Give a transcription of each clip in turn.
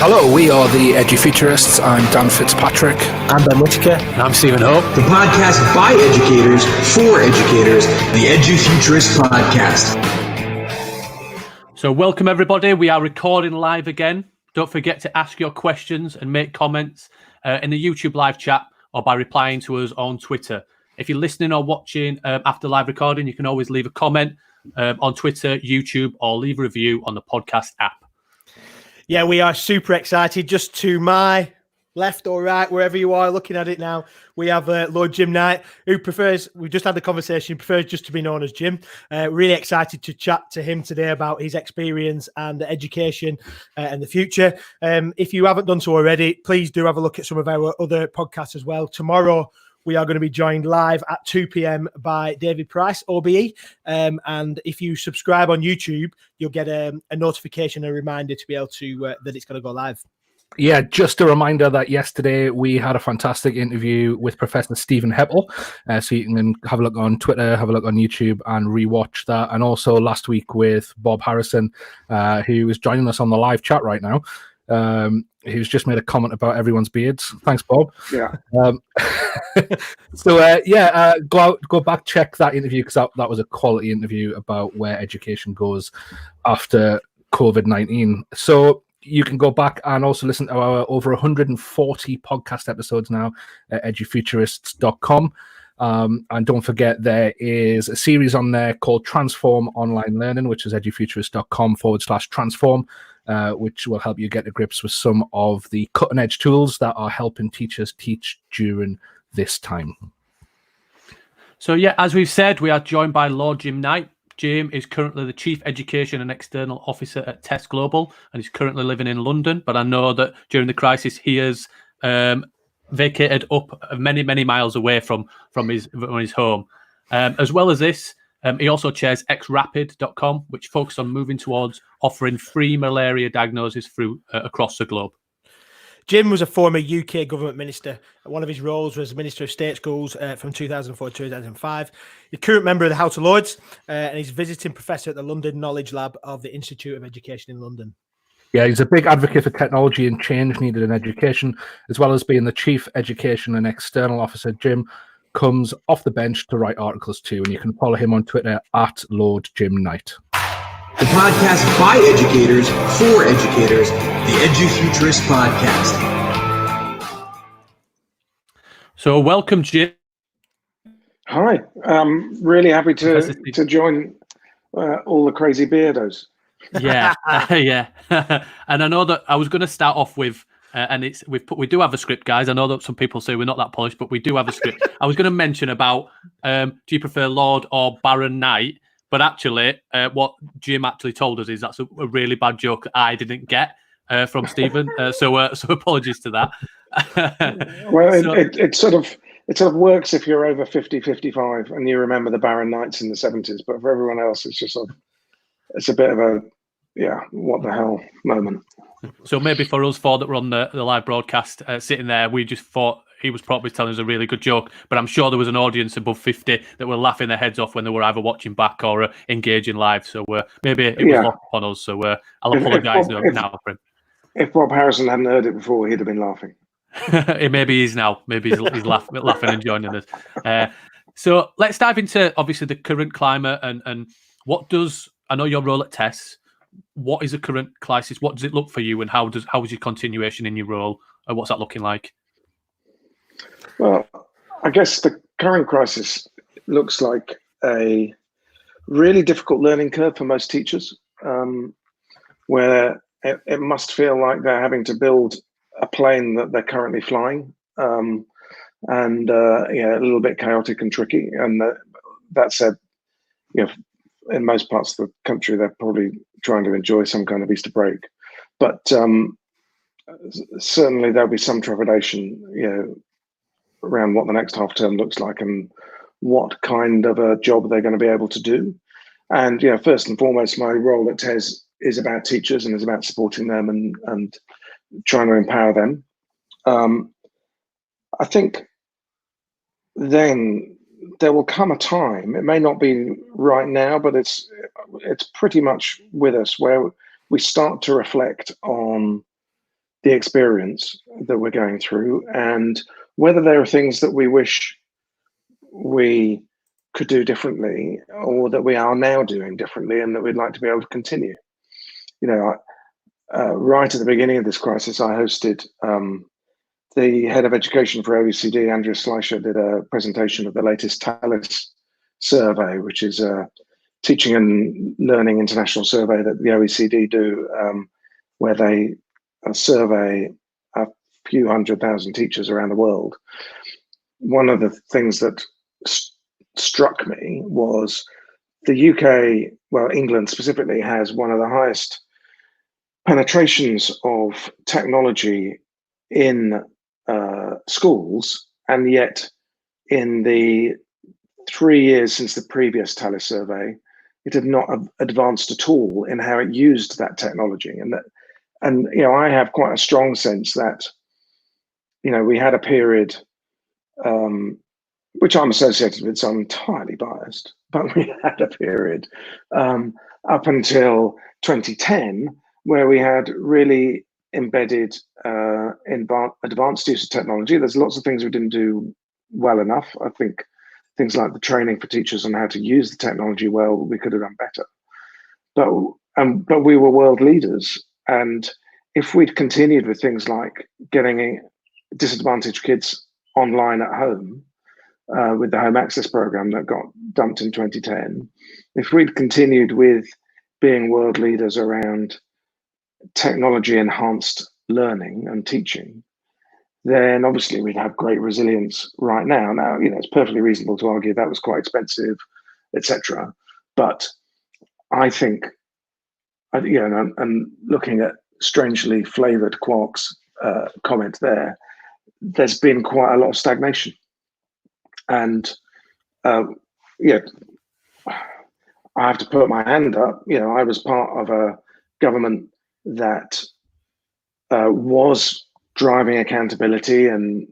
Hello, we are the Edufuturists. I'm Dan Fitzpatrick. I'm Ben Whitaker. And I'm Stephen Hope. The podcast by educators, for educators, the Edufuturists podcast. So welcome everybody. We are recording live again. Don't forget to ask your questions and make comments in the YouTube live chat or by replying to us on Twitter. If you're listening or watching after live recording, you can always leave a comment on Twitter, YouTube, or leave a review on the podcast app. Yeah, we are super excited. Just to my left or right, wherever you are looking at it now, we have Lord Jim Knight, who prefers, we've just had the conversation, prefers just to be known as Jim. Really excited to chat to him today about his experience and education and the future. If you haven't done so already, please do have a look at some of our other podcasts as well. Tomorrow, we are going to be joined live at 2 p.m. by David Price, OBE. And if you subscribe on YouTube, you'll get a notification, a reminder to be able to that it's going to go live. Yeah, just a reminder that yesterday we had a fantastic interview with Professor Stephen Heppel. So you can have a look on Twitter, have a look on YouTube and rewatch that. And also last week with Bob Harrison, who is joining us on the live chat right now. Who's just made a comment about everyone's beards. Thanks, Bob. Yeah. Go back, check that interview because that was a quality interview about where education goes after COVID-19. So you can go back and also listen to our over 140 podcast episodes now at edufuturists.com. And don't forget, there is a series on there called Transform Online Learning, which is edufuturists.com/transform. Which will help you get to grips with some of the cutting-edge tools that are helping teachers teach during this time. So yeah, as we've said, we are joined by Lord Jim Knight. Jim is currently the Chief Education and External Officer at TES Global, and he's currently living in London. But I know that during the crisis, he has vacated up many, many miles away from his home. As well as this, he also chairs xrapid.com, which focuses on moving towards offering free malaria diagnosis through across the globe. Jim was a former UK government minister. One of his roles was Minister of State Schools from 2004 to 2005. He's a current member of the House of Lords, and he's visiting professor at the London Knowledge Lab of the Institute of Education in London. Yeah, he's a big advocate for technology and change needed in education, as well as being the Chief Education and External Officer. Jim comes off the bench to write articles too, and you can follow him on Twitter at Lord Jim Knight. The podcast by educators, for educators, the Edufuturists podcast. So welcome, Jim. Hi, really happy to join all the crazy beardos. Yeah, yeah. And I know that I was going to start off with, and we do have a script, guys. I know that some people say we're not that polished, but we do have a script. I was going to mention about do you prefer Lord or Baron Knight? But actually, what Jim actually told us is that's a really bad joke I didn't get from Stephen. So apologies to that. Well, it sort of works if you're over 50, 55 and you remember the Baron Knights in the 70s. But for everyone else, it's just it's a bit of a what the hell moment. So maybe for us four that were on the live broadcast sitting there, we just thought he was probably telling us a really good joke, but I'm sure there was an audience above 50 that were laughing their heads off when they were either watching back or engaging live. So maybe it was lost upon us. So I'll apologise now for him. If Bob Harrison hadn't heard it before, he'd have been laughing. Maybe he's now. Maybe he's laughing and joining us. So let's dive into obviously the current climate and what does, I know your role at TES, what is the current crisis? What does it look for you, and how is your continuation in your role? What's that looking like? Well, I guess the current crisis looks like a really difficult learning curve for most teachers, where it must feel like they're having to build a plane that they're currently flying, and a little bit chaotic and tricky. And that said, in most parts of the country, they're probably trying to enjoy some kind of Easter break. But certainly there'll be some trepidation, around what the next half term looks like and what kind of a job they're going to be able to do. And, first and foremost, my role at TES is about teachers and is about supporting them and trying to empower them. I think then there will come a time, it may not be right now, but it's pretty much with us, where we start to reflect on the experience that we're going through, and whether there are things that we wish we could do differently, or that we are now doing differently, and that we'd like to be able to continue. You know, right at the beginning of this crisis, I hosted the head of education for OECD, Andrea Schleicher, did a presentation of the latest TALIS survey, which is a teaching and learning international survey that the OECD do, where they survey a few 100,000 teachers around the world. One of the things that struck me was the UK, well, England specifically, has one of the highest penetrations of technology in schools, and yet in the 3 years since the previous TALIS survey, it had not advanced at all in how it used that technology. And you know, I have quite a strong sense that, you know, we had a period, which I'm associated with, so I'm entirely biased, but we had a period up until 2010 where we had really embedded advanced use of technology. There's lots of things we didn't do well enough. I think things like the training for teachers on how to use the technology well, we could have done better. But we were world leaders, and if we'd continued with things like getting disadvantaged kids online at home with the home access program that got dumped in 2010, if we'd continued with being world leaders around technology enhanced learning and teaching, then obviously we'd have great resilience right now. Now, you know, it's perfectly reasonable to argue that was quite expensive, etc. But I think, you know, and looking at strangely flavored Quark's comment there's been quite a lot of stagnation. And yeah, I have to put my hand up. You know, I was part of a government that was driving accountability and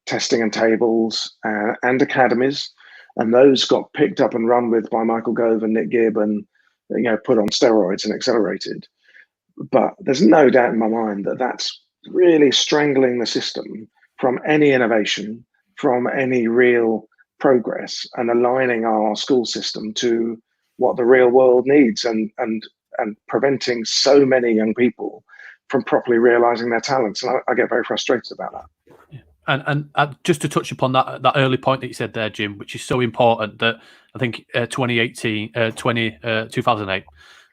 testing and tables and academies, and those got picked up and run with by Michael Gove and Nick Gibb, and you know, put on steroids and accelerated. But there's no doubt in my mind that that's really strangling the system from any innovation, from any real progress, and aligning our school system to what the real world needs, and preventing so many young people from properly realizing their talents. And I get very frustrated about that. Yeah. And just to touch upon that early point that you said there, Jim, which is so important, that I think 2008,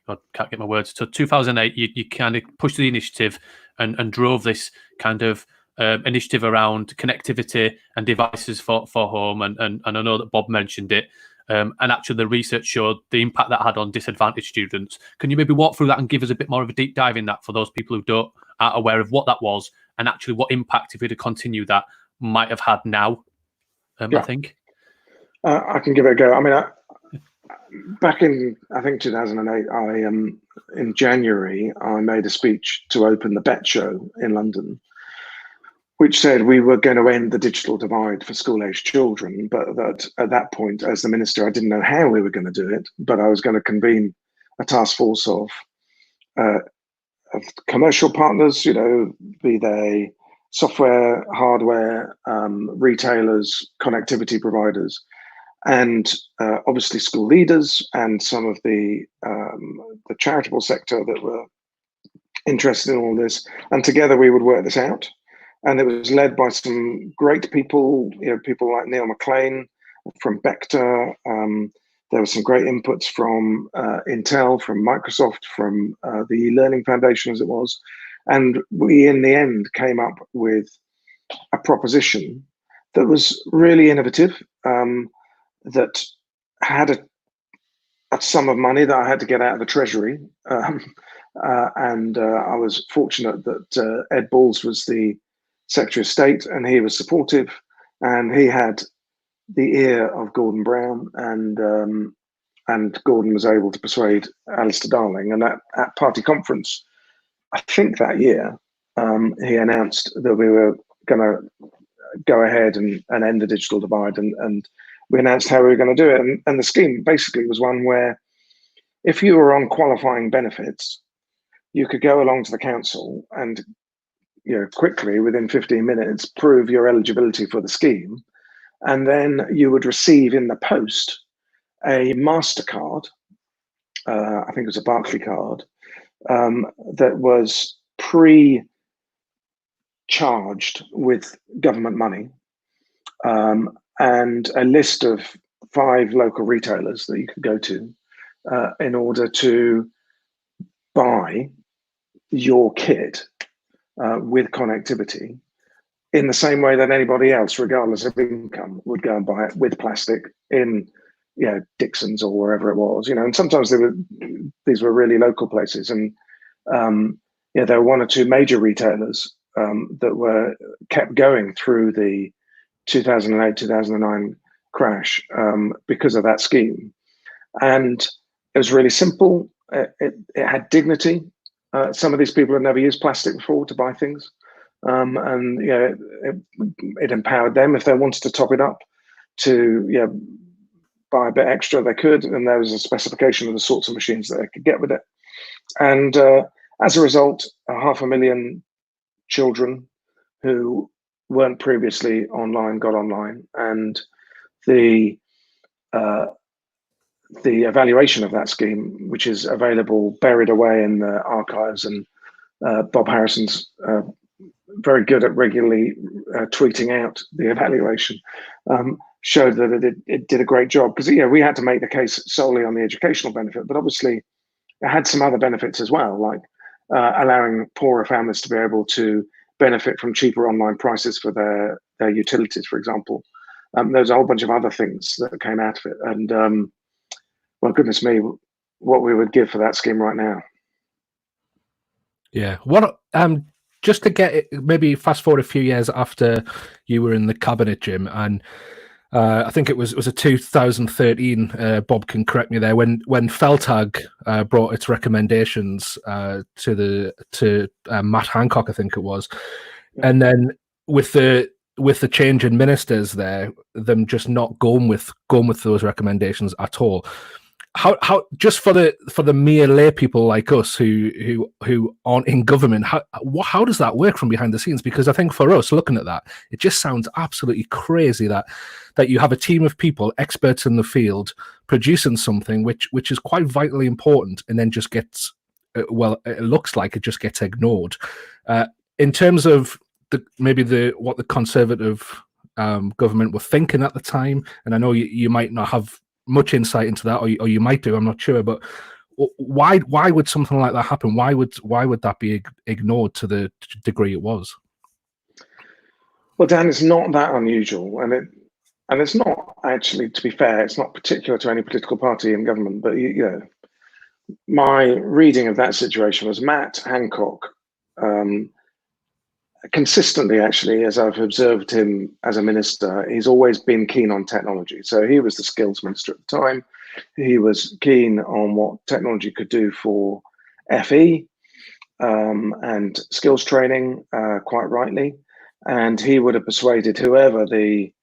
I can't get my words. So 2008, you kind of pushed the initiative and drove this kind of initiative around connectivity and devices for home. And I know that Bob mentioned it. And actually the research showed the impact that had on disadvantaged students. Can you maybe walk through that and give us a bit more of a deep dive in that for those people who aren't aware of what that was, and actually what impact, if we'd have continued that, might have had now? Yeah. I think. I can give it a go. I mean, back in, I think, 2008, in January, I made a speech to open the BET show in London, which said we were going to end the digital divide for school-aged children, but that at that point, as the minister, I didn't know how we were going to do it, but I was going to convene a task force of commercial partners, you know, be they software, hardware, retailers, connectivity providers, and obviously school leaders and some of the charitable sector that were interested in all this. And together we would work this out. And it was led by some great people, you know, people like Neil McLean from Bechta. There were some great inputs from Intel, from Microsoft, from the e-learning foundation, as it was. And we, in the end, came up with a proposition that was really innovative, that had a sum of money that I had to get out of the treasury. And I was fortunate that Ed Balls was the Secretary of State, and he was supportive, and he had the ear of Gordon Brown, and Gordon was able to persuade Alistair Darling. And at party conference, I think that year, he announced that we were going to go ahead and end the digital divide, and we announced how we were going to do it. And the scheme basically was one where if you were on qualifying benefits, you could go along to the council and quickly, within 15 minutes, prove your eligibility for the scheme, and then you would receive in the post a MasterCard, I think it was a Barclay card, that was pre-charged with government money, and a list of 5 local retailers that you could go to in order to buy your kit with connectivity, in the same way that anybody else, regardless of income, would go and buy it with plastic in Dixon's or wherever it was, and sometimes these were really local places, and there were 1 or 2 major retailers that were kept going through the 2008-2009 crash because of that scheme. And it was really simple. It had dignity. Some of these people had never used plastic before to buy things, and it empowered them. If they wanted to top it up to buy a bit extra, they could, and there was a specification of the sorts of machines that they could get with it. And as a result, 500,000 children who weren't previously online got online, and the evaluation of that scheme, which is available, buried away in the archives, and Bob Harrison's very good at regularly tweeting out the evaluation, showed that it did a great job, because we had to make the case solely on the educational benefit, but obviously it had some other benefits as well, like allowing poorer families to be able to benefit from cheaper online prices for their utilities, for example. There's a whole bunch of other things that came out of it, and well, goodness me, what we would give for that scheme right now. Yeah. What? Just to get it, maybe fast forward a few years after you were in the cabinet, Jim, and I think it was a 2013. Bob can correct me there. When Feltag brought its recommendations to Matt Hancock, I think it was, and then with the change in ministers there, them just not going with those recommendations at all. How just for the mere lay people like us who aren't in government, how does that work from behind the scenes? Because I think for us, looking at that, it just sounds absolutely crazy that you have a team of people, experts in the field, producing something which is quite vitally important, and then just gets it looks like it just gets ignored. In terms of what the Conservative government were thinking at the time, and I know you might not have much insight into that, or you might do, I'm not sure, but why would something like that happen? Why would that be ignored to the degree it was? Well, Dan, it's not that unusual, and it's not actually, to be fair, it's not particular to any political party in government, but my reading of that situation was Matt Hancock consistently, actually, as I've observed him as a minister, he's always been keen on technology. So he was the skills minister at the time. He was keen on what technology could do for FE and skills training, quite rightly. And he would have persuaded whoever the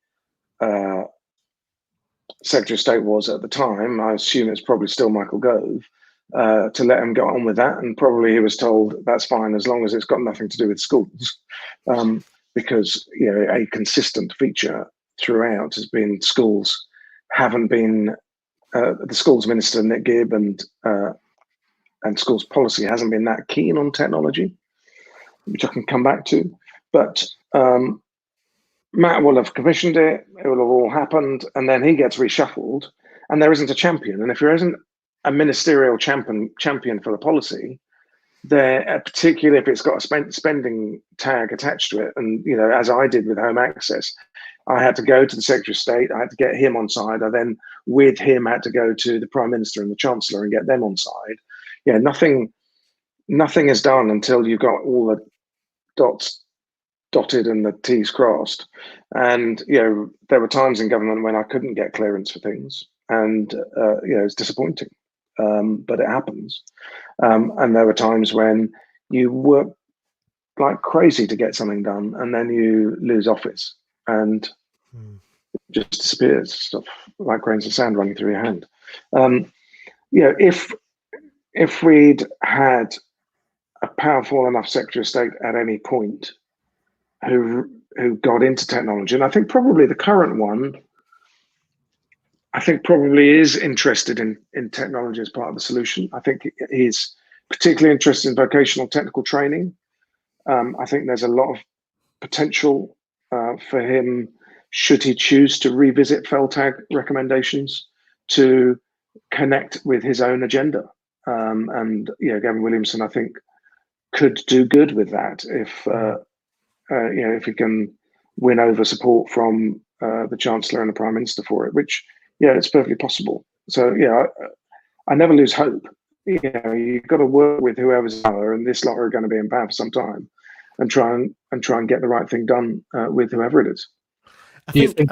Secretary of State was at the time, I assume it's probably still Michael Gove, to let him get on with that. And probably he was told that's fine as long as it's got nothing to do with schools, because a consistent feature throughout has been schools haven't been the schools minister Nick Gibb and schools policy hasn't been that keen on technology, which I can come back to. But Matt will have commissioned it, it will have all happened, and then he gets reshuffled, and there isn't a champion. And if there isn't a ministerial champion for the policy, there, particularly if it's got a spending tag attached to it, and as I did with Home Access, I had to go to the Secretary of State, I had to get him on side, I then with him had to go to the Prime Minister and the Chancellor and get them on side. Nothing is done until you've got all the dots dotted and the T's crossed. And there were times in government when I couldn't get clearance for things, and it's disappointing, but it happens. And there were times when you work like crazy to get something done, and then you lose office, and it just disappears, stuff like grains of sand running through your hand. If we'd had a powerful enough Secretary of State at any point who got into technology. And I think probably the current one, I think probably is interested in technology as part of the solution. I think he's particularly interested in vocational technical training. I think there's a lot of potential for him, should he choose to revisit FELTAG recommendations, to connect with his own agenda. And Gavin Williamson, I think, could do good with that if he can win over support from the Chancellor and the Prime Minister for it, which, it's perfectly possible. So, I never lose hope. You've got to work with whoever's in power, and this lot are going to be in power for some time, and try and get the right thing done with whoever it is. Do you think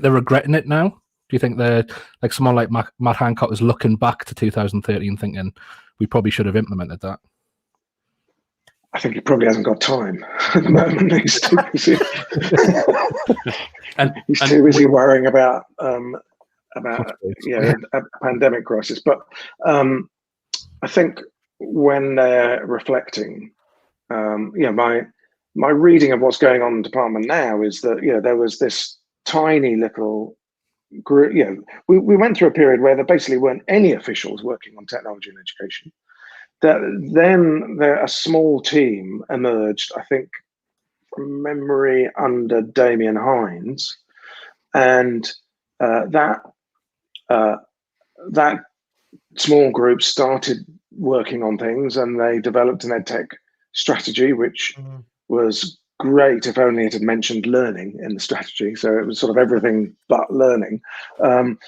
they're regretting it now? Do you think they're like someone like Matt Hancock is looking back to 2013 thinking we probably should have implemented that? I think he probably hasn't got time at the moment. He's too busy. He's too busy worrying about a pandemic crisis. But I think when they're reflecting, my reading of what's going on in the department now is that there was this tiny little group. We went through a period where there basically weren't any officials working on technology in education. Then a small team emerged, I think, from memory, under Damien Hines, and that small group started working on things, and they developed an EdTech strategy, which was great, if only it had mentioned learning in the strategy. So it was sort of everything but learning, and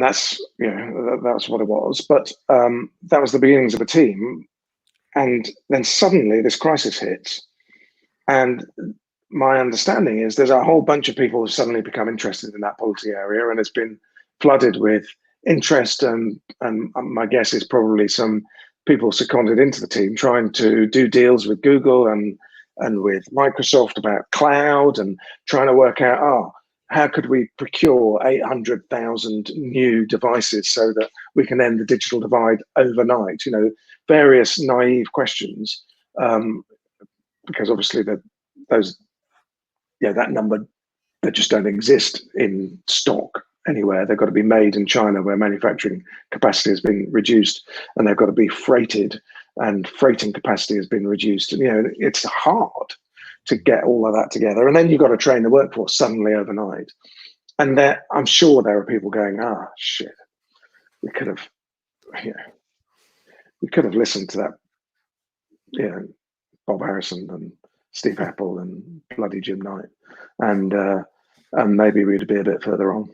that's that's what it was. But that was the beginnings of a team, and then suddenly this crisis hits, and my understanding is there's a whole bunch of people who suddenly become interested in that policy area, and it's been flooded with interest, and my guess is probably some people seconded into the team trying to do deals with Google and with Microsoft about cloud, and trying to work out, how could we procure 800,000 new devices so that we can end the digital divide overnight? Various naive questions, because obviously that number, they just don't exist in stock anywhere. They've got to be made in China, where manufacturing capacity has been reduced, and they've got to be freighted, and freighting capacity has been reduced. And it's hard to get all of that together, and then you've got to train the workforce suddenly overnight. And I'm sure there are people going, shit, we could have listened to that, Bob Harrison and Steve Apple and bloody Jim Knight, and maybe we'd be a bit further on.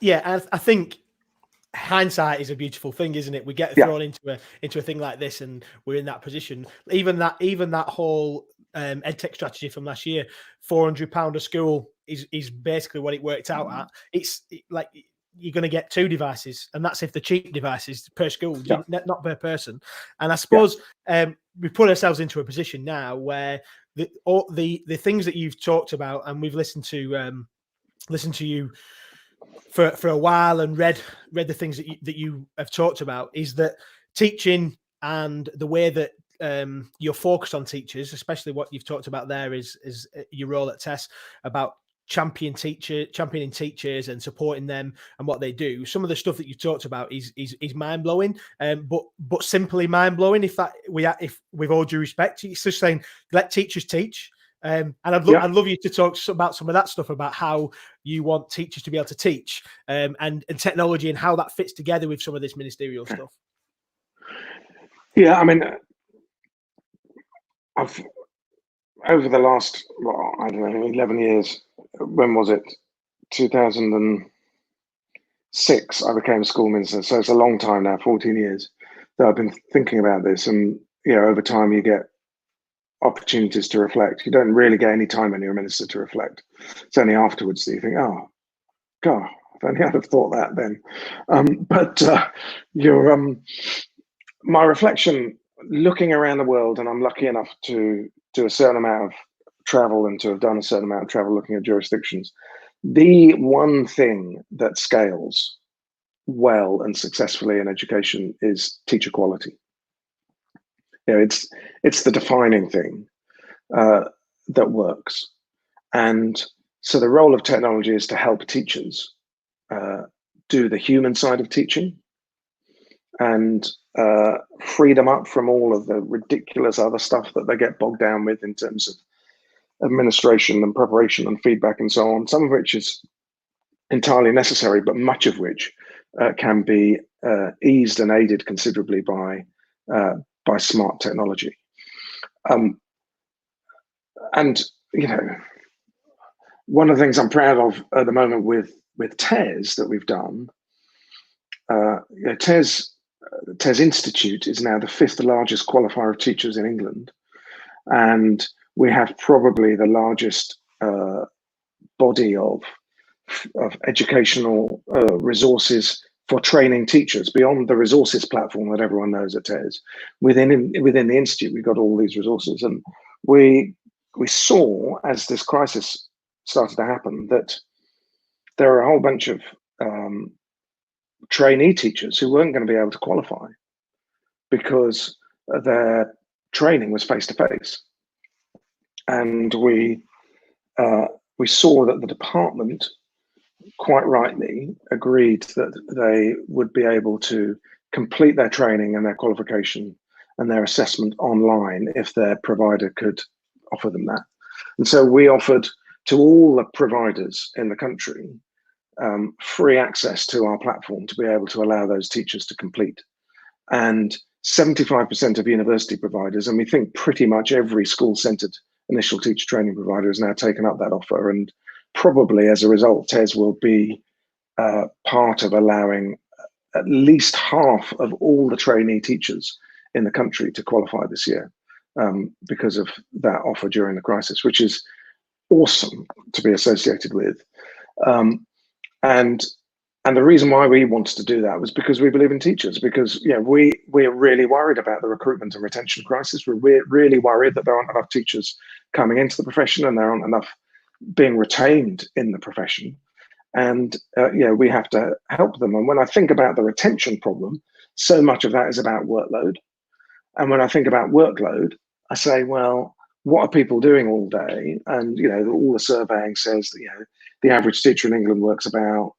Yeah, I think hindsight is a beautiful thing, isn't it? We get thrown into a thing like this, and we're in that position. Even that whole EdTech strategy from last year, £400 a school is basically what it worked out at. It's like you're going to get 2 devices, and that's if the cheap devices per school, not per person. And I suppose we put ourselves into a position now where the things that you've talked about, and we've listened to you for a while, and read the things that you have talked about, is that teaching and the way that you're focused on teachers, especially what you've talked about there is your role at TESS, about championing teachers and supporting them and what they do. Some of the stuff that you talked about is mind-blowing, but simply mind-blowing. If with all due respect, it's just saying, let teachers teach. And I'd love you to talk about some of that stuff, about how you want teachers to be able to teach, and technology, and how that fits together with some of this ministerial stuff. Yeah, I mean, I've, over the last, 11 years, when was it? 2006, I became a school minister. So it's a long time now, 14 years, that I've been thinking about this. And, over time you get opportunities to reflect. You don't really get any time when you're a minister to reflect. It's only afterwards that you think, oh, God, if only I'd have thought that then. My reflection, looking around the world, and I'm lucky enough to do a certain amount of travel and to have done a certain amount of travel looking at jurisdictions. The one thing that scales well and successfully in education is teacher quality. It's the defining thing that works. And so the role of technology is to help teachers do the human side of teaching and free them up from all of the ridiculous other stuff that they get bogged down with in terms of administration and preparation and feedback and so on, some of which is entirely necessary, but much of which can be eased and aided considerably by smart technology. And one of the things I'm proud of at the moment with TES that we've done, TES Institute is now the 5th largest qualifier of teachers in England, and we have probably the largest body of educational resources for training teachers beyond the resources platform that everyone knows at TES. Within the institute, we've got all these resources, and we saw as this crisis started to happen that there are a whole bunch of trainee teachers who weren't going to be able to qualify because their training was face to face, and we saw that the department quite rightly agreed that they would be able to complete their training and their qualification and their assessment online if their provider could offer them that. And so we offered to all the providers in the country free access to our platform to be able to allow those teachers to complete. And 75% of university providers, and we think pretty much every school-centered initial teacher training provider has now taken up that offer, and probably as a result, TES will be part of allowing at least half of all the trainee teachers in the country to qualify this year because of that offer during the crisis, which is awesome to be associated with. And the reason why we wanted to do that was because we believe in teachers, because we're really worried about the recruitment and retention crisis. We're really worried that there aren't enough teachers coming into the profession and there aren't enough being retained in the profession. And we have to help them. And when I think about the retention problem, so much of that is about workload. And when I think about workload, I say, well, what are people doing all day? And all the surveying says that the average teacher in England works about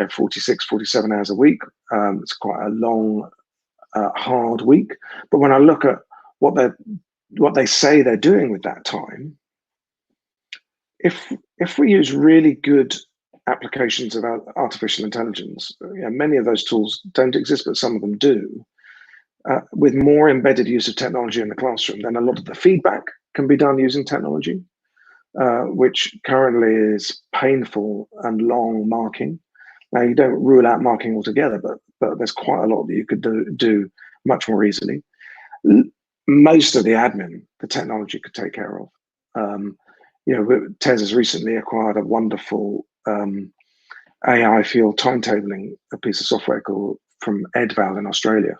46, 47 hours a week. It's quite a long, hard week. But when I look at what they say they're doing with that time, if we use really good applications of artificial intelligence, many of those tools don't exist, but some of them do. With more embedded use of technology in the classroom, then a lot of the feedback can be done using technology, which currently is painful and long marking. Now, you don't rule out marking altogether, but there's quite a lot that you could do much more easily. Most of the admin, the technology could take care of. TES has recently acquired a wonderful AI field timetabling, a piece of software called from Edval in Australia.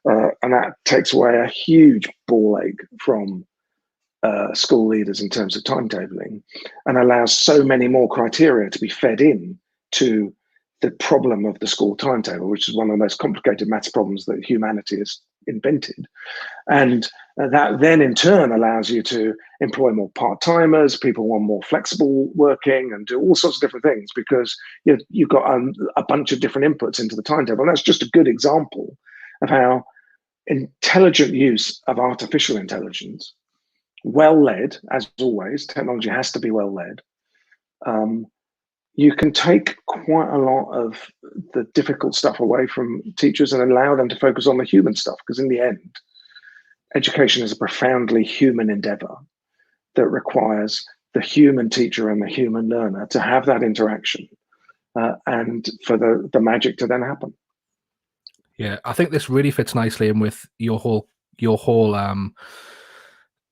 And that takes away a huge ball ache from school leaders in terms of timetabling, and allows so many more criteria to be fed in to the problem of the school timetable, which is one of the most complicated maths problems that humanity has invented. And that then in turn allows you to employ more part-timers, people want more flexible working, and do all sorts of different things because you've got a bunch of different inputs into the timetable. And that's just a good example of how intelligent use of artificial intelligence, well-led, as always, technology has to be well-led, you can take quite a lot of the difficult stuff away from teachers and allow them to focus on the human stuff. Because in the end, education is a profoundly human endeavor that requires the human teacher and the human learner to have that interaction and for the magic to then happen. Yeah, I think this really fits nicely in with your whole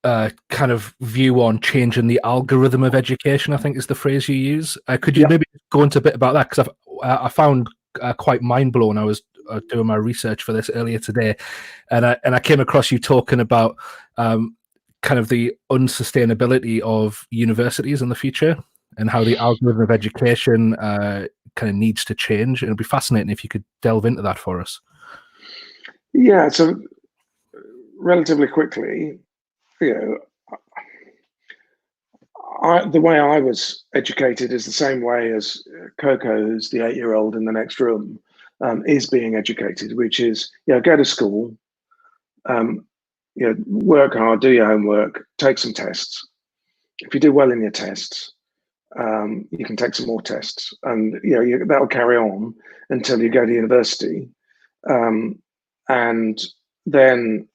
kind of view on changing the algorithm of education, I think is the phrase you use. Could you maybe go into a bit about that? Because I found quite mind-blown. I was doing my research for this earlier today, and I came across you talking about kind of the unsustainability of universities in the future and how the algorithm of education kind of needs to change? It'd be fascinating if you could delve into that for us. Yeah, so relatively quickly, the way I was educated is the same way as Coco, who's the 8-year-old in the next room, is being educated, which is, go to school, work hard, do your homework, take some tests. If you do well in your tests, you can take some more tests, and that'll carry on until you go to university, and then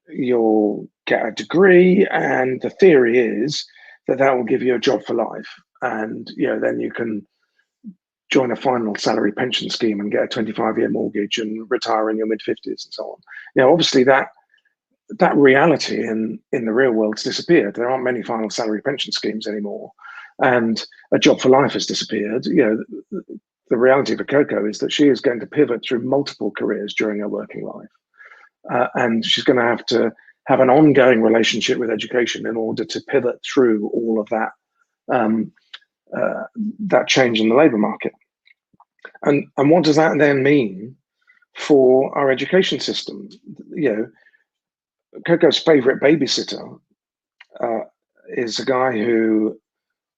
you'll get a degree. And the theory is that will give you a job for life, and then you can join a final salary pension scheme and get a 25-year mortgage and retire in your mid-50s and so on. Obviously that reality in the real world's disappeared. There aren't many final salary pension schemes anymore, and a job for life has disappeared. The reality for Coco is that she is going to pivot through multiple careers during her working life, and she's going to have an ongoing relationship with education in order to pivot through all of that that change in the labour market. And what does that then mean for our education system? Coco's favourite babysitter is a guy who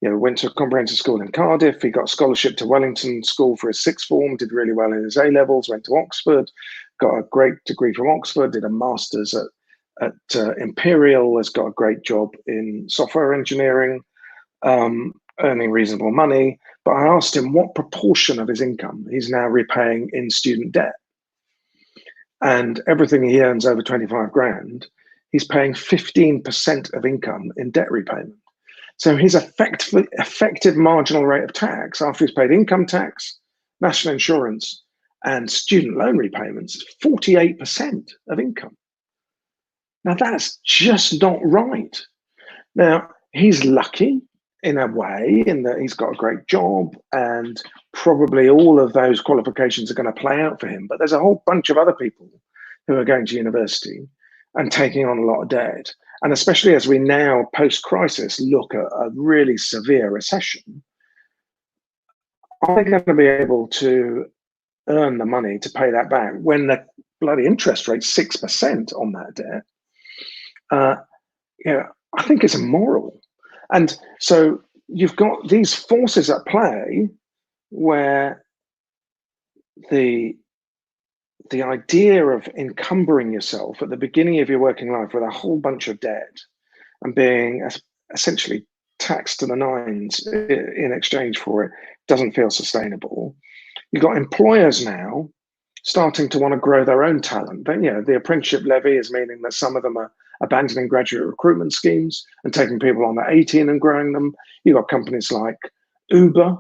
went to a comprehensive school in Cardiff. He got a scholarship to Wellington School for his sixth form, did really well in his A-levels, went to Oxford, got a great degree from Oxford, did a master's at Imperial, has got a great job in software engineering, earning reasonable money. But I asked him what proportion of his income he's now repaying in student debt. And everything he earns over 25 grand, he's paying 15% of income in debt repayment. So his effective marginal rate of tax after he's paid income tax, national insurance, and student loan repayments is 48% of income. Now, that's just not right. Now, he's lucky in a way in that he's got a great job, and probably all of those qualifications are going to play out for him. But there's a whole bunch of other people who are going to university and taking on a lot of debt. And especially as we now, post-crisis, look at a really severe recession, are they going to be able to earn the money to pay that back when the bloody interest rate's 6% on that debt? I think it's immoral. And so you've got these forces at play where the idea of encumbering yourself at the beginning of your working life with a whole bunch of debt and being essentially taxed to the nines in exchange for it doesn't feel sustainable. You've got employers now starting to want to grow their own talent. Then, the apprenticeship levy is meaning that some of them are abandoning graduate recruitment schemes and taking people on at 18 and growing them. You've got companies like Uber,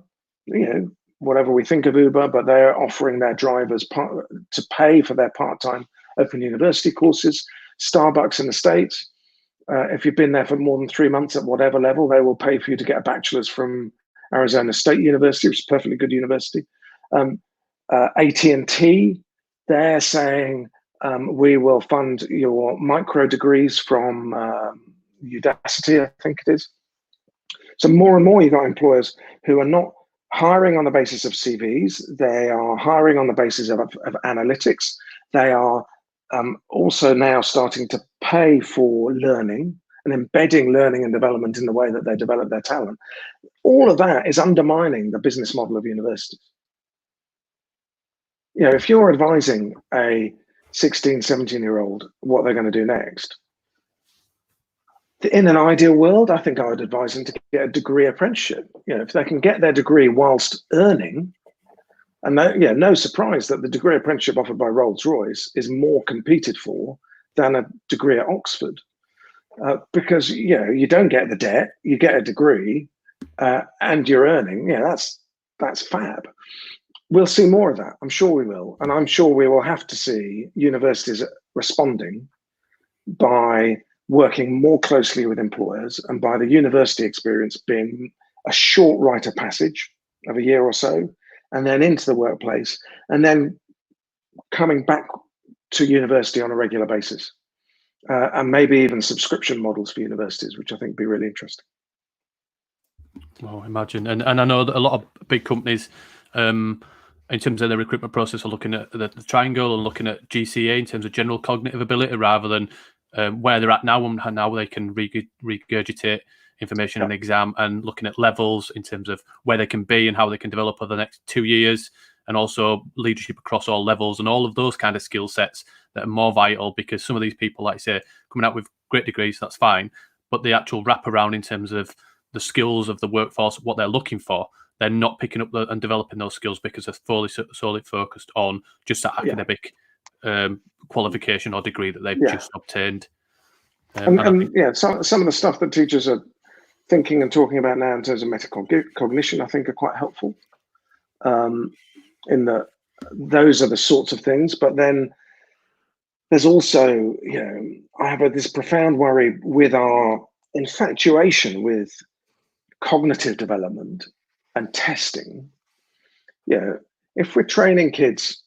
whatever we think of Uber, but they're offering their drivers to pay for their part-time Open University courses. Starbucks in the States, if you've been there for more than 3 months at whatever level, they will pay for you to get a bachelor's from Arizona State University, which is a perfectly good university. AT&T, they're saying we will fund your micro degrees from Udacity, I think it is. So more and more you've got employers who are not hiring on the basis of CVs. They are hiring on the basis of analytics. They are also now starting to pay for learning and embedding learning and development in the way that they develop their talent. All of that is undermining the business model of universities. If you're advising a 16, 17-year-old what they're going to do next, in an ideal world, I think I would advise them to get a degree apprenticeship. If they can get their degree whilst earning, and no surprise that the degree apprenticeship offered by Rolls-Royce is more competed for than a degree at Oxford, because you don't get the debt, you get a degree, and you're earning. That's fab. We'll see more of that. I'm sure we will. And I'm sure we will have to see universities responding by working more closely with employers and by the university experience being a short rite of passage of a year or so, and then into the workplace, and then coming back to university on a regular basis, and maybe even subscription models for universities, which I think would be really interesting. Oh, imagine. And I know that a lot of big companies in terms of the recruitment process, are looking at the triangle and looking at GCA in terms of general cognitive ability, rather than where they're at now and how they can regurgitate information in an exam, and looking at levels in terms of where they can be and how they can develop over the next 2 years, and also leadership across all levels and all of those kind of skill sets that are more vital, because some of these people, like I say, coming out with great degrees, that's fine, but the actual wraparound in terms of the skills of the workforce, what they're looking for, they're not picking up and developing those skills because they're solely focused on just that academic qualification or degree that they've just obtained. Some of the stuff that teachers are thinking and talking about now in terms of metacognition, I think, are quite helpful. In that those are the sorts of things, but then there's also, I have this profound worry with our infatuation with cognitive development and testing. If we're training kids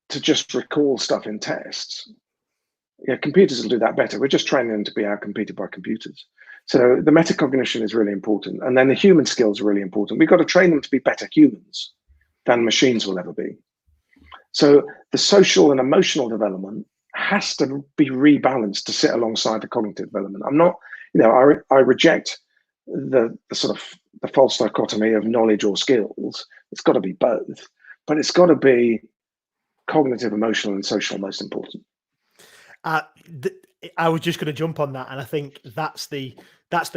to just recall stuff in tests, computers will do that better. We're just training them to be outcompeted by computers. So the metacognition is really important. And then the human skills are really important. We've got to train them to be better humans than machines will ever be. So the social and emotional development has to be rebalanced to sit alongside the cognitive development. I'm not, I reject the sort of the false dichotomy of knowledge or skills. It's got to be both, but it's got to be cognitive, emotional, and social most important. I was just going to jump on that, and I think that's the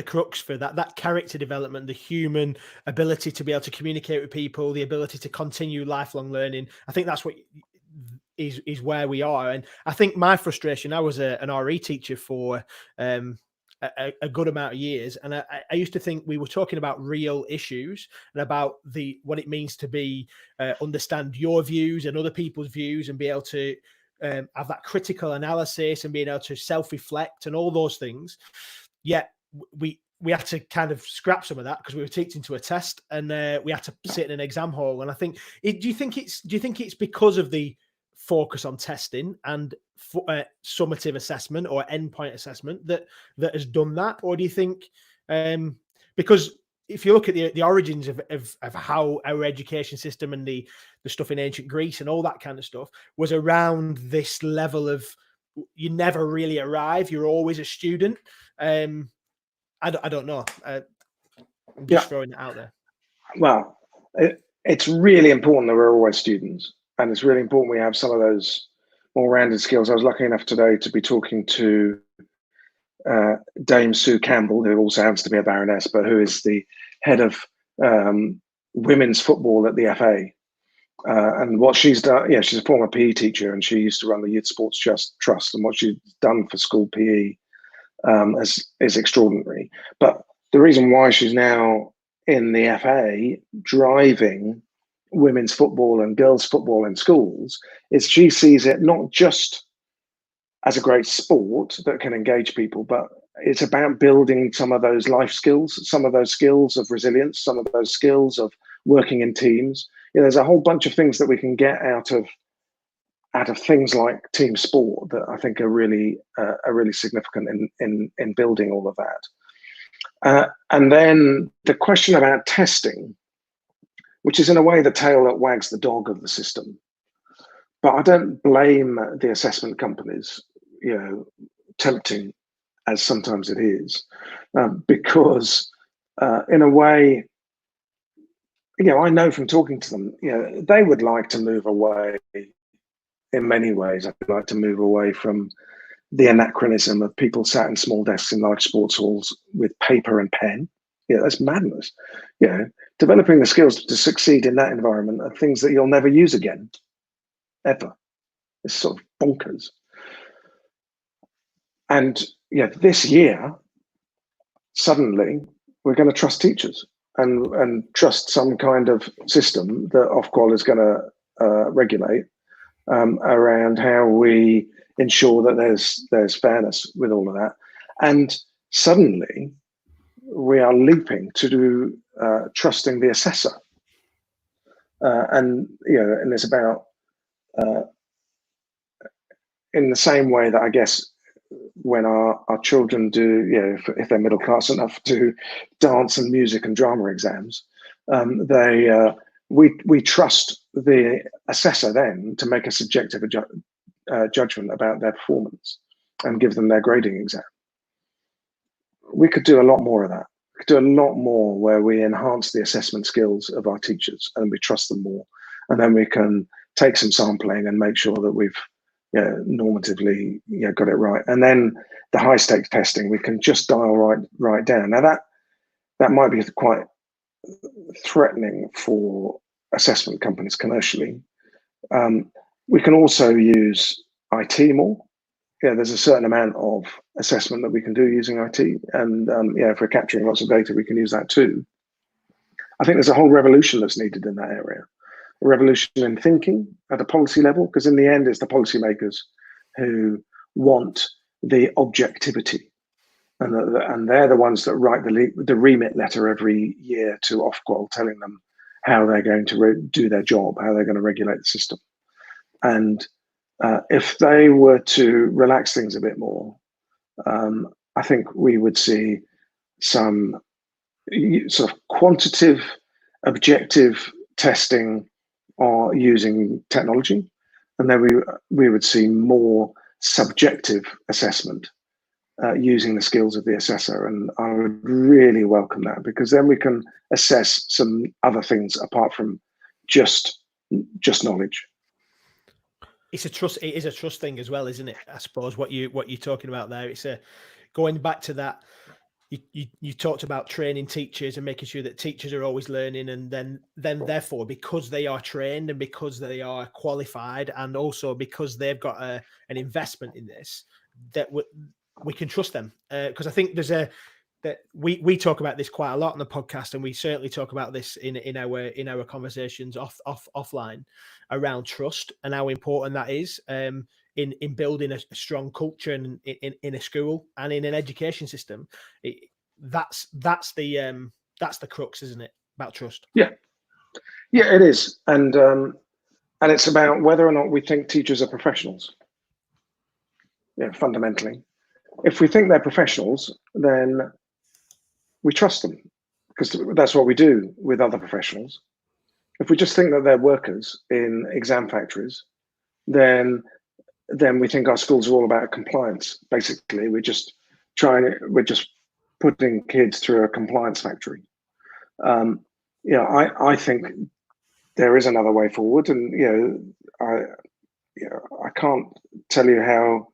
crux for that character development, the human ability to be able to communicate with people, the ability to continue lifelong learning. I think that's what is where we are. And I think my frustration, I was an RE teacher for a good amount of years, and I used to think we were talking about real issues and about what it means to be understand your views and other people's views, and be able to have that critical analysis and being able to self-reflect and all those things. Yet we had to kind of scrap some of that because we were teaching to a test, and we had to sit in an exam hall. And I think, do you think it's because of the focus on testing and summative assessment or endpoint assessment that has done that, or do you think because if you look at the origins of how our education system and the stuff in ancient Greece and all that kind of stuff was around this level of, you never really arrive, you're always a student. I don't know. I'm just throwing it out there. Well, it's really important that we're always students, and it's really important we have some of those more rounded skills. I was lucky enough today to be talking to Dame Sue Campbell, who also happens to be a Baroness, but who is the head of women's football at the FA. And what she's done, she's a former PE teacher, and she used to run the Youth Sports Trust, and what she's done for school PE is extraordinary. But the reason why she's now in the FA driving women's football and girls' football in schools is she sees it not just as a great sport that can engage people, but it's about building some of those life skills, some of those skills of resilience, some of those skills of working in teams. There's a whole bunch of things that we can get out of things like team sport that I think are really significant in building all of that. And then the question about testing, which is in a way the tail that wags the dog of the system. But I don't blame the assessment companies, tempting as sometimes it is, because in a way, I know from talking to them, they would like to move away in many ways. I'd like to move away from the anachronism of people sat in small desks in large sports halls with paper and pen. That's madness. Developing the skills to succeed in that environment are things that you'll never use again, ever. It's sort of bonkers. And this year, suddenly, we're going to trust teachers and trust some kind of system that Ofqual is going to regulate around how we ensure that there's fairness with all of that. And suddenly, we are leaping to trusting the assessor, and it's about in the same way that I guess when our children do, if they're middle class enough to dance and music and drama exams, they we trust the assessor then to make a subjective judgment about their performance and give them their grading exam. We could do a lot more of that. We could do a lot more where we enhance the assessment skills of our teachers and we trust them more. And then we can take some sampling and make sure that we've normatively got it right. And then the high stakes testing, we can just dial right down. Now that might be quite threatening for assessment companies commercially. We can also use IT more. There's a certain amount of assessment that we can do using IT, and if we're capturing lots of data, we can use that too. I think there's a whole revolution that's needed in that area. A revolution in thinking at a policy level, because in the end, it's the policymakers who want the objectivity, and they're the ones that write the remit letter every year to Ofqual, telling them how they're going to do their job, how they're going to regulate the system. And if they were to relax things a bit more, I think we would see some sort of quantitative, objective testing or using technology, and then we would see more subjective assessment using the skills of the assessor. And I would really welcome that, because then we can assess some other things apart from just knowledge. It is a trust thing as well, isn't it? I suppose what you're talking about there. It's going back to that. You talked about training teachers and making sure that teachers are always learning, and then therefore, because they are trained and because they are qualified, and also because they've got an investment in this, that we can trust them. Because I think that we talk about this quite a lot on the podcast, and we certainly talk about this in our conversations offline around trust and how important that is in building a strong culture in a school and in an education system. That's the crux, isn't it? About trust. Yeah, it is, and it's about whether or not we think teachers are professionals. Fundamentally, if we think they're professionals, then we trust them, because that's what we do with other professionals. If we just think that they're workers in exam factories, then we think our schools are all about compliance. Basically, we're just putting kids through a compliance factory. I think there is another way forward, and I can't tell you how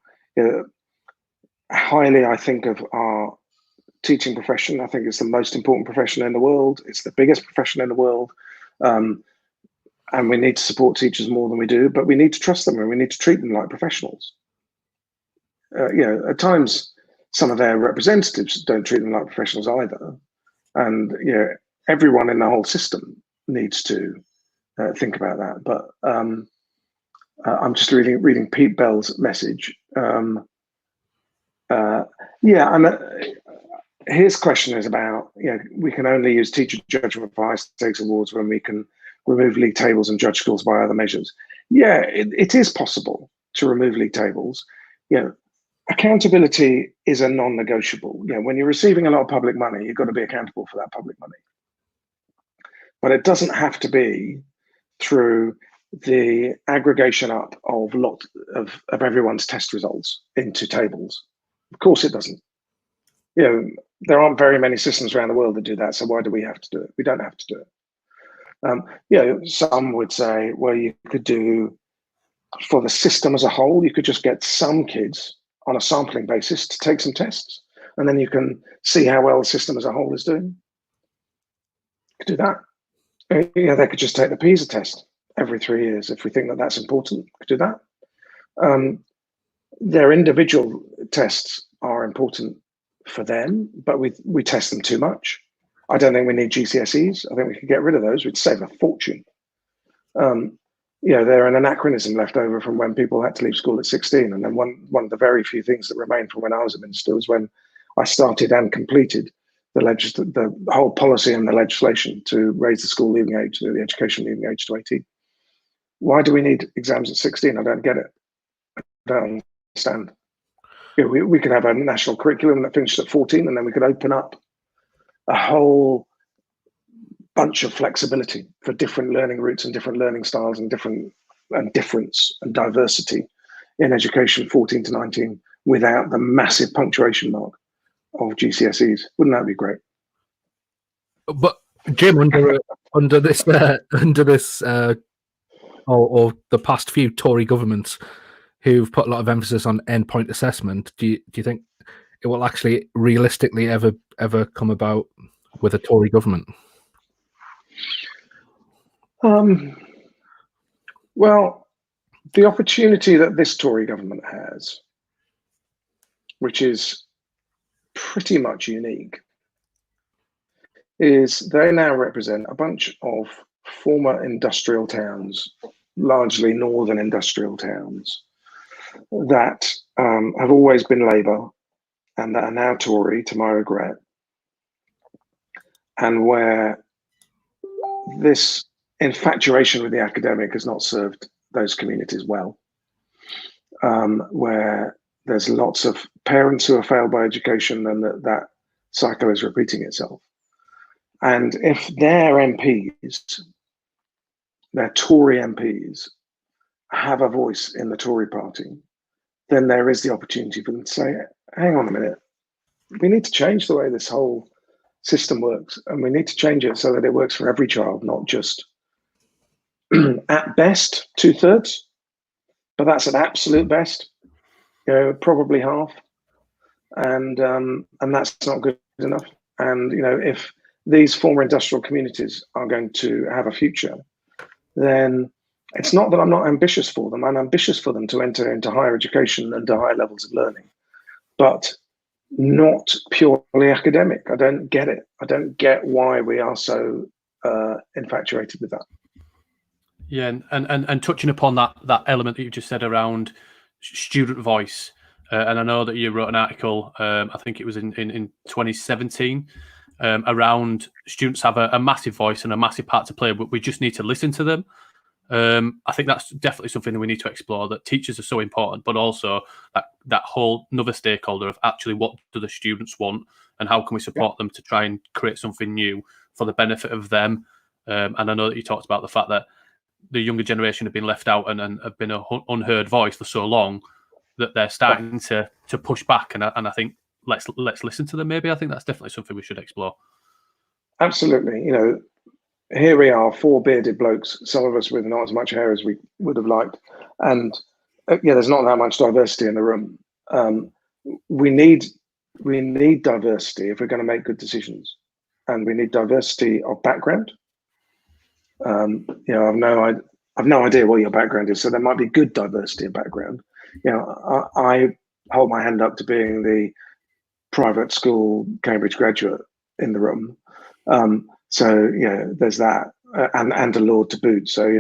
highly I think of our teaching profession. I think it's the most important profession in the world. It's the biggest profession in the world. And we need to support teachers more than we do, but we need to trust them and we need to treat them like professionals. At times, some of their representatives don't treat them like professionals either. And everyone in the whole system needs to think about that. But I'm just reading Pete Bell's message. His question is about, we can only use teacher judgment for high stakes awards when we can remove league tables and judge schools by other measures. It is possible to remove league tables. Accountability is a non-negotiable. When you're receiving a lot of public money, you've got to be accountable for that public money. But it doesn't have to be through the aggregation up of everyone's test results into tables. Of course it doesn't. There aren't very many systems around the world that do that, so why do we have to do it? We don't have to do it. Some would say, well, you could do, for the system as a whole, you could just get some kids on a sampling basis to take some tests, and then you can see how well the system as a whole is doing. You could do that. They could just take the PISA test every 3 years if we think that that's important. We could do that. Their individual tests are important for them, but we test them too much. I don't think we need GCSEs. I think we could get rid of those. We'd save a fortune. They're an anachronism left over from when people had to leave school at 16. And then one of the very few things that remained from when I was a minister was when I started and completed the whole policy and the legislation to raise the school leaving age, the education leaving age to 18. Why do we need exams at 16? I don't get it. I don't understand. We could have a national curriculum that finished at 14, and then we could open up a whole bunch of flexibility for different learning routes and different learning styles and difference and diversity in education 14 to 19 without the massive punctuation mark of GCSEs. Wouldn't that be great? But Jim, under this or the past few Tory governments who've put a lot of emphasis on endpoint assessment, do you think it will actually realistically ever come about with a Tory government? Well, the opportunity that this Tory government has, which is pretty much unique, is they now represent a bunch of former industrial towns, largely northern industrial towns, that have always been Labour and that are now Tory, to my regret, and where this infatuation with the academic has not served those communities well, where there's lots of parents who are failed by education and that cycle is repeating itself. And if their MPs, their Tory MPs, have a voice in the Tory party, then there is the opportunity for them to say, hang on a minute, we need to change the way this whole system works, and we need to change it so that it works for every child, not just at best 2/3, but that's an absolute best, probably half, and that's not good enough. And if these former industrial communities are going to have a future, then it's not that I'm not ambitious for them. I'm ambitious for them to enter into higher education and to higher levels of learning, but not purely academic. I don't get it. I don't get why we are so infatuated with that. Yeah, and touching upon that element that you just said around student voice, and I know that you wrote an article, I think it was in 2017, around students have a massive voice and a massive part to play, but we just need to listen to them. I think that's definitely something that we need to explore, that teachers are so important, but also that whole another stakeholder of actually what do the students want and how can we support them to try and create something new for the benefit of them. And I know that you talked about the fact that the younger generation have been left out and have been an unheard voice for so long that they're starting to push back. And I think let's listen to them. Maybe I think that's definitely something we should explore. Absolutely. Here we are, 4 bearded blokes, some of us with not as much hair as we would have liked. And there's not that much diversity in the room. We need diversity if we're going to make good decisions. And we need diversity of background. I've no idea what your background is, so there might be good diversity of background. I hold my hand up to being the private school Cambridge graduate in the room. So there's that, and a lord to boot. So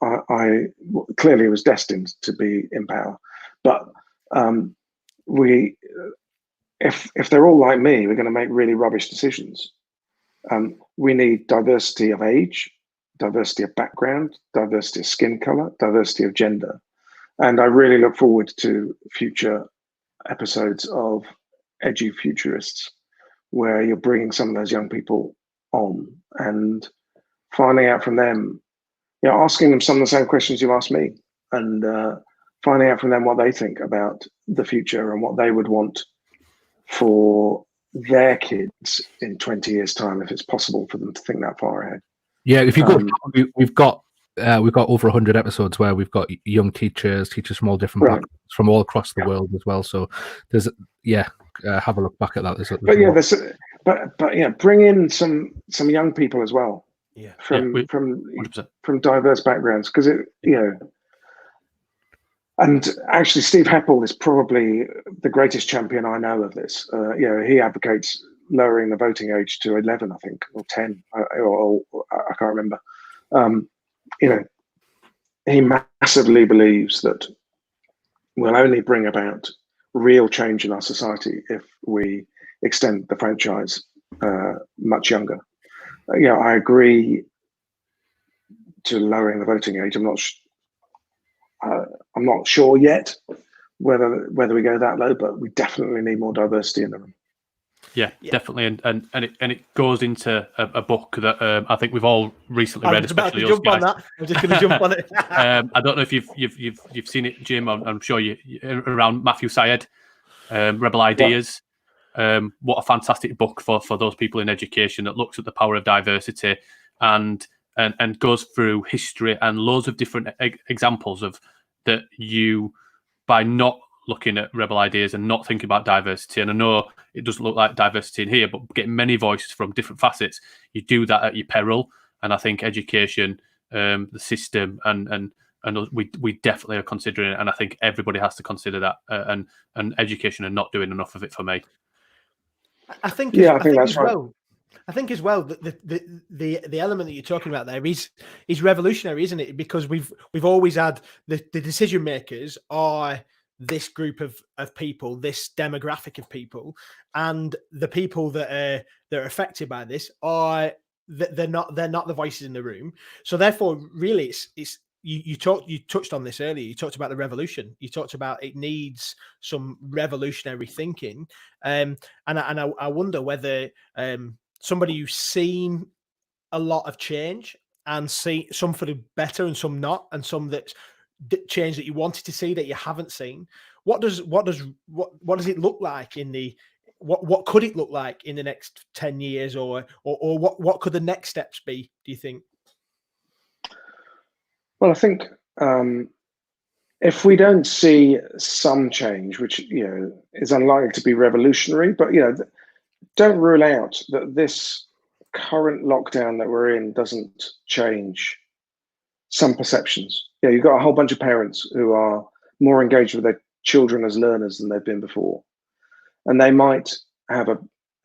I clearly was destined to be in power. But if they're all like me, we're going to make really rubbish decisions. We need diversity of age, diversity of background, diversity of skin color, diversity of gender, and I really look forward to future episodes of Edufuturists, where you're bringing some of those young people on and finding out from them, asking them some of the same questions you asked me, and finding out from them what they think about the future and what they would want for their kids in 20 years' time, if it's possible for them to think that far ahead. Yeah, if you go, we've got over 100 episodes where we've got young teachers from all different backgrounds, from all across the world as well. So there's have a look back at that. But bring in some young people as well. Yeah, from diverse backgrounds, because and actually Steve Heppel is probably the greatest champion I know of this. He advocates lowering the voting age to 11, I think, or 10, or I can't remember. He massively believes that we'll only bring about real change in our society if we extend the franchise much younger. I agree to lowering the voting age. I'm not sure yet whether we go that low, but we definitely need more diversity in the room. Yeah, definitely, and it goes into a book that I think we've all recently read, especially to jump on that. I'm just going to jump on it. I don't know if you've seen it, Jim. I'm sure you around Matthew Syed, Rebel Ideas. What a fantastic book for those people in education that looks at the power of diversity and goes through history and loads of different examples of that you by not looking at Rebel Ideas and not thinking about diversity. And I know it doesn't look like diversity in here, but getting many voices from different facets, you do that at your peril. And I think education, the system, and we definitely are considering it. And I think everybody has to consider that. And education are not doing enough of it for me. I think that's right. I think as well that the element that you're talking about there is revolutionary, isn't it? Because we've always had the decision makers are this group of people, this demographic of people, and the people that are affected by this are they're not the voices in the room. So therefore, really, it's you touched on this earlier. You talked about the revolution. You talked about it needs some revolutionary thinking, and I wonder whether somebody who's seen a lot of change and see some for the better and some not, and some that's change that you wanted to see that you haven't seen. What does it look like in the what could it look like in the next 10 years or what could the next steps be, do you think? Well, I think if we don't see some change, which is unlikely to be revolutionary, but don't rule out that this current lockdown that we're in doesn't change some perceptions. You've got a whole bunch of parents who are more engaged with their children as learners than they've been before, and they might have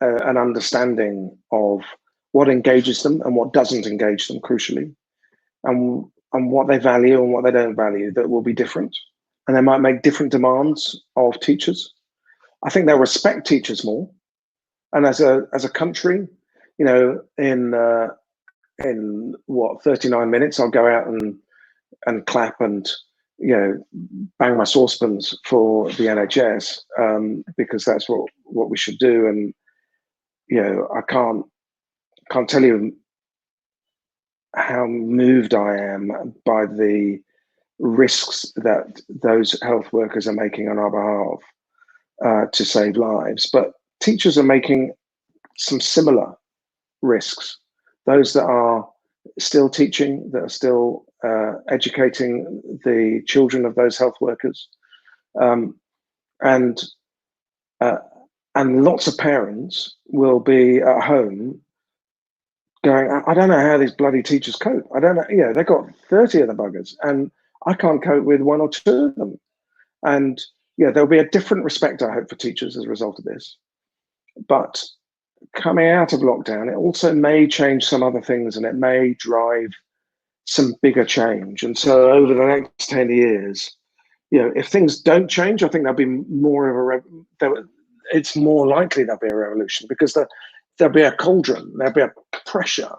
an understanding of what engages them and what doesn't engage them, crucially, and what they value and what they don't value that will be different, and they might make different demands of teachers. I think they'll respect teachers more, and as a country, in 39 minutes, I'll go out and clap and bang my saucepans for the NHS because that's what we should do. And I can't tell you how moved I am by the risks that those health workers are making on our behalf to save lives. But teachers are making some similar risks. Those that are still teaching, that are still educating the children of those health workers, and lots of parents will be at home going, I don't know how these bloody teachers cope. I don't know. They've got 30 of the buggers, and I can't cope with one or two of them. And there'll be a different respect, I hope, for teachers as a result of this. But coming out of lockdown, it also may change some other things, and it may drive some bigger change. And so over the next 10 years, if things don't change, I think there'll be more of it's more likely there'll be a revolution, because there'll be a cauldron, there'll be a pressure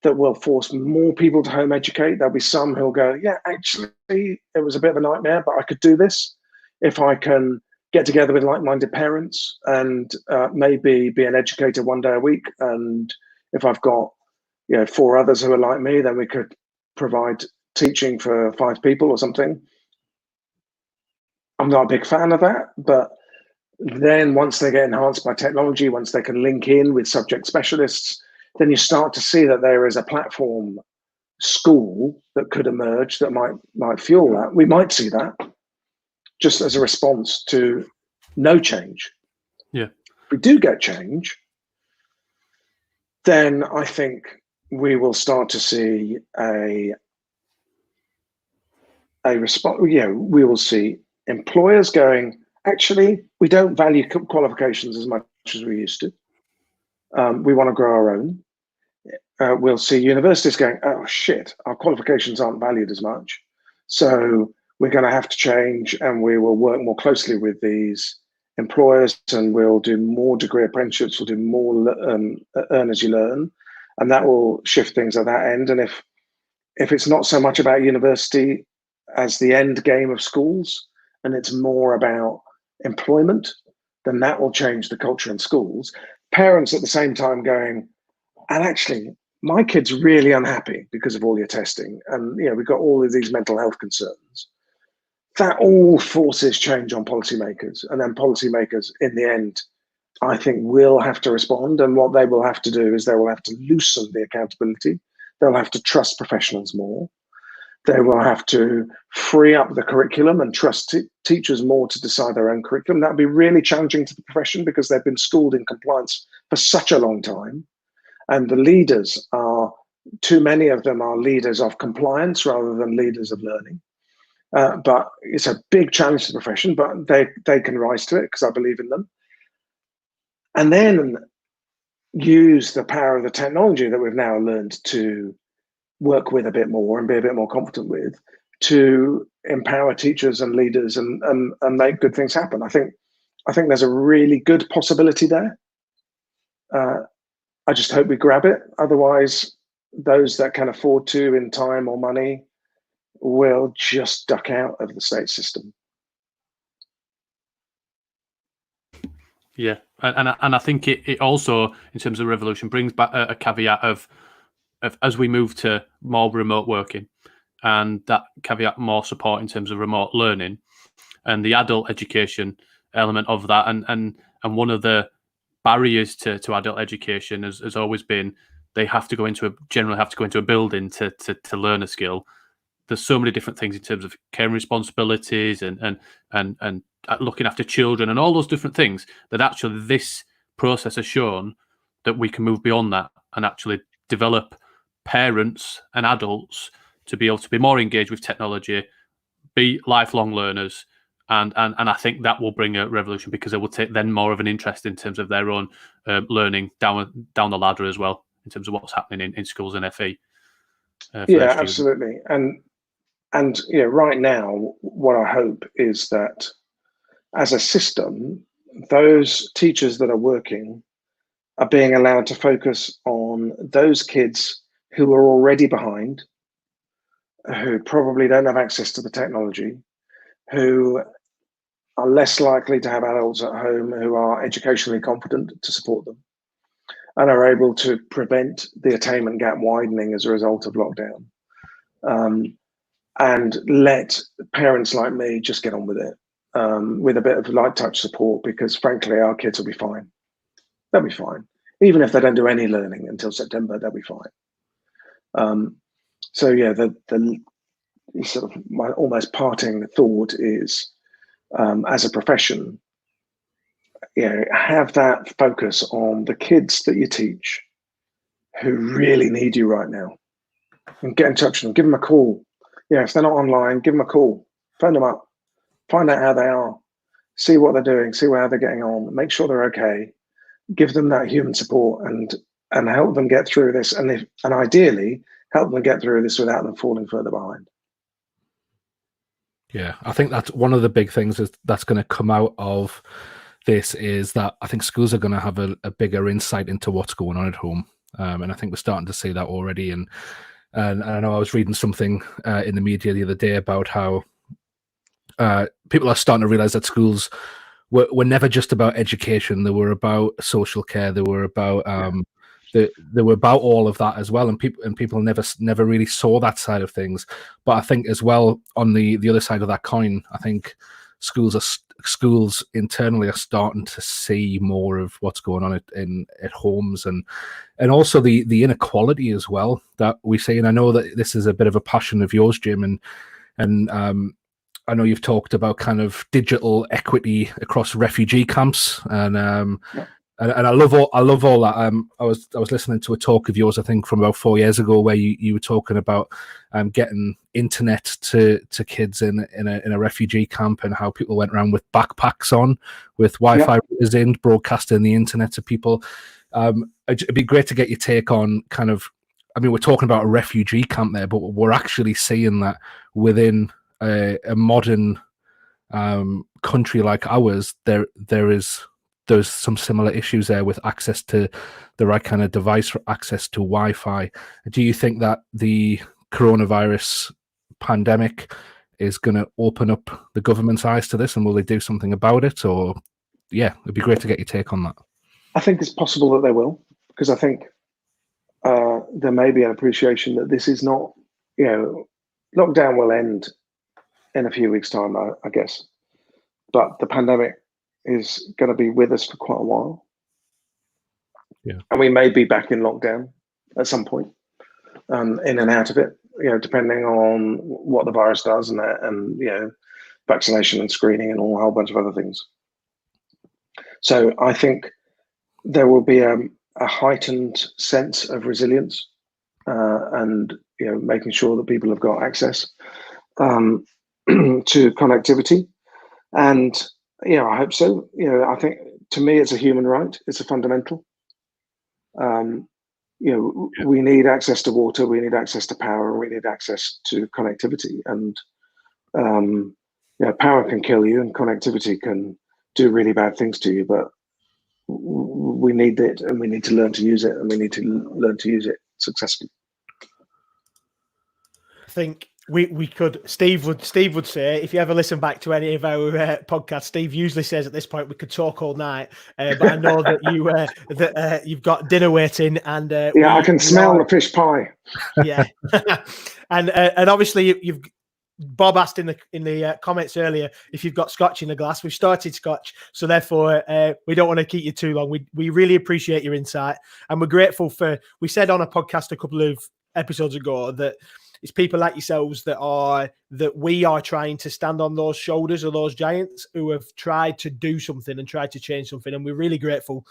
that will force more people to home educate. There'll be some who'll go, actually, it was a bit of a nightmare, but I could do this if I can get together with like-minded parents and maybe be an educator one day a week. And if I've got 4 others who are like me, then we could provide teaching for 5 people or something. I'm not a big fan of that, but then once they get enhanced by technology, once they can link in with subject specialists, then you start to see that there is a platform school that could emerge that might fuel that. We might see that just as a response to no change. If we do get change, then I think we will start to see a response. We will see employers going, actually, we don't value qualifications as much as we used to. We want to grow our own. We'll see universities going, oh shit, our qualifications aren't valued as much. So we're going to have to change, and we will work more closely with these employers, and we'll do more degree apprenticeships, we'll do more earn as you learn, and that will shift things at that end. And if it's not so much about university as the end game of schools, and it's more about employment, then that will change the culture in schools. Parents at the same time going, and actually, my kid's really unhappy because of all your testing, and we've got all of these mental health concerns. That all forces change on policymakers, and then policymakers, in the end, I think, will have to respond. And what they will have to do is they will have to loosen the accountability. They'll have to trust professionals more. They will have to free up the curriculum and trust teachers more to decide their own curriculum. That would be really challenging to the profession because they've been schooled in compliance for such a long time. And the leaders too many of them are leaders of compliance rather than leaders of learning. But it's a big challenge to the profession, but they can rise to it because I believe in them. And then use the power of the technology that we've now learned to work with a bit more and be a bit more confident with, to empower teachers and leaders and make good things happen. I think there's a really good possibility there. I just hope we grab it. Otherwise, those that can afford to in time or money will just duck out of the state system. Yeah, and I think it also, in terms of revolution, brings back a caveat of as we move to more remote working, and that caveat more support in terms of remote learning and the adult education element of that. And one of the barriers to adult education has always been they generally have to go into a building to learn a skill. There's so many different things in terms of care responsibilities and looking after children and all those different things that actually this process has shown that we can move beyond that and actually develop parents and adults to be able to be more engaged with technology, be lifelong learners, and I think that will bring a revolution because it will take then more of an interest in terms of their own learning down the ladder as well in terms of what's happening in schools and FE. Yeah, absolutely. And right now, what I hope is that as a system, those teachers that are working are being allowed to focus on those kids who are already behind, who probably don't have access to the technology, who are less likely to have adults at home who are educationally competent to support them, and are able to prevent the attainment gap widening as a result of lockdown. And let parents like me just get on with it, with a bit of light touch support, because frankly, our kids will be fine. They'll be fine. Even if they don't do any learning until September, they'll be fine. So yeah, the sort of my almost parting thought is, as a profession, have that focus on the kids that you teach who really need you right now, and get in touch with them, give them a call. If they're not online, give them a call, phone them up, find out how they are, see what they're doing, see how they're getting on, make sure they're okay, give them that human support and help them get through this. And ideally help them get through this without them falling further behind. Yeah, I think that's one of the big things that's going to come out of this, is that I think schools are going to have a bigger insight into what's going on at home. And I think we're starting to see that already. And I know I was reading something in the media the other day about how people are starting to realize that schools were never just about education. They were about social care. They were about they were about all of that as well. And people never really saw that side of things. But I think as well, on the other side of that coin, I think schools internally are starting to see more of what's going on at homes, and also the inequality as well that we see. And I know that this is a bit of a passion of yours, Jim, and I know you've talked about kind of digital equity across refugee camps, and I love all that. I was listening to a talk of yours, I think from about 4 years ago, where you were talking about getting internet to kids in a refugee camp, and how people went around with backpacks on with Wi-Fi routers in, broadcasting the internet to people. It'd be great to get your take on kind of, I mean, we're talking about a refugee camp there, but we're actually seeing that within a modern country like ours, there's some similar issues there with access to the right kind of device, for access to Wi-Fi. Do you think that the coronavirus pandemic is going to open up the government's eyes to this, and will they do something about it? Or yeah, it'd be great to get your take on that. I think it's possible that they will, because I think there may be an appreciation that this is not, lockdown will end in a few weeks' time, I guess. But the pandemic is going to be with us for quite a while. Yeah. And we may be back in lockdown at some point, in and out of it, depending on what the virus does and vaccination and screening and a whole bunch of other things. So I think there will be a heightened sense of resilience and making sure that people have got access to connectivity. And I hope so. I think, to me, it's a human right. It's a fundamental. We need access to water, we need access to power, we need access to connectivity. And power can kill you, and connectivity can do really bad things to you. But we need it, and we need to learn to use it, and we need to learn to use it successfully. I think we could. Steve would say, if you ever listen back to any of our podcasts, Steve usually says at this point we could talk all night. But I know that you've got dinner waiting, and I can smell the fish pie. Yeah, and obviously you've. Bob asked in the comments earlier if you've got scotch in the glass. We've started scotch, so therefore we don't want to keep you too long. We really appreciate your insight, and we're grateful for. We said on a podcast a couple of episodes ago that it's people like yourselves that we are trying to stand on those shoulders of those giants who have tried to do something and tried to change something, and we're really grateful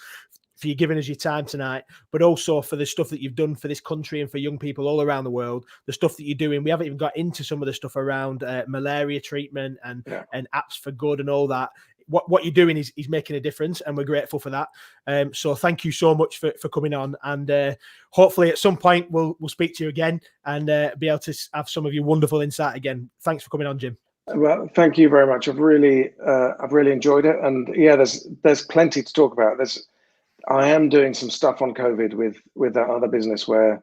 for you giving us your time tonight, but also for the stuff that you've done for this country and for young people all around the world, the stuff that you're doing. We haven't even got into some of the stuff around malaria treatment and apps for good and all that. What you're doing is making a difference, and we're grateful for that. So thank you so much for coming on, and hopefully at some point we'll speak to you again and be able to have some of your wonderful insight again. Thanks for coming on, Jim. Well, thank you very much. I've really enjoyed it, and there's plenty to talk about. I am doing some stuff on COVID with that other business where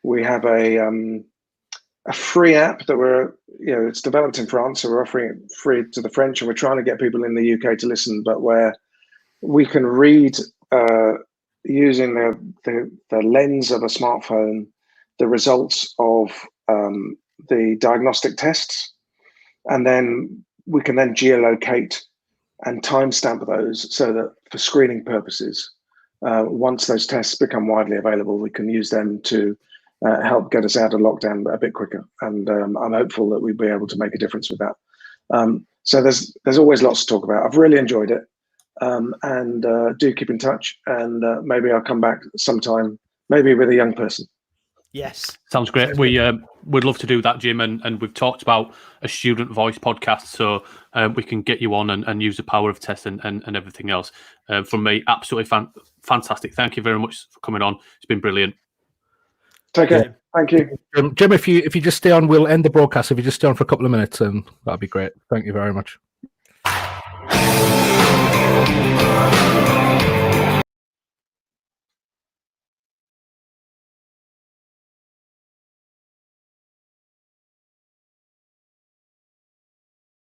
we have a free app that it's developed in France, so we're offering it free to the French, and we're trying to get people in the UK to listen, but where we can read using the lens of a smartphone the results of the diagnostic tests, and then we can then geolocate and timestamp those so that for screening purposes, once those tests become widely available, we can use them to help get us out of lockdown a bit quicker. And I'm hopeful that we'll be able to make a difference with that. So there's always lots to talk about. I've really enjoyed it, and do keep in touch. And maybe I'll come back sometime, maybe with a young person. Yes, sounds great. We would love to do that, Jim, and we've talked about a student voice podcast, so we can get you on and use the power of test and everything else. From me, absolutely fantastic. Thank you very much for coming on. It's been brilliant. Take care. Thank you, Jim. If you just stay on, we'll end the broadcast. If you just stay on for a couple of minutes, that'd be great. Thank you very much.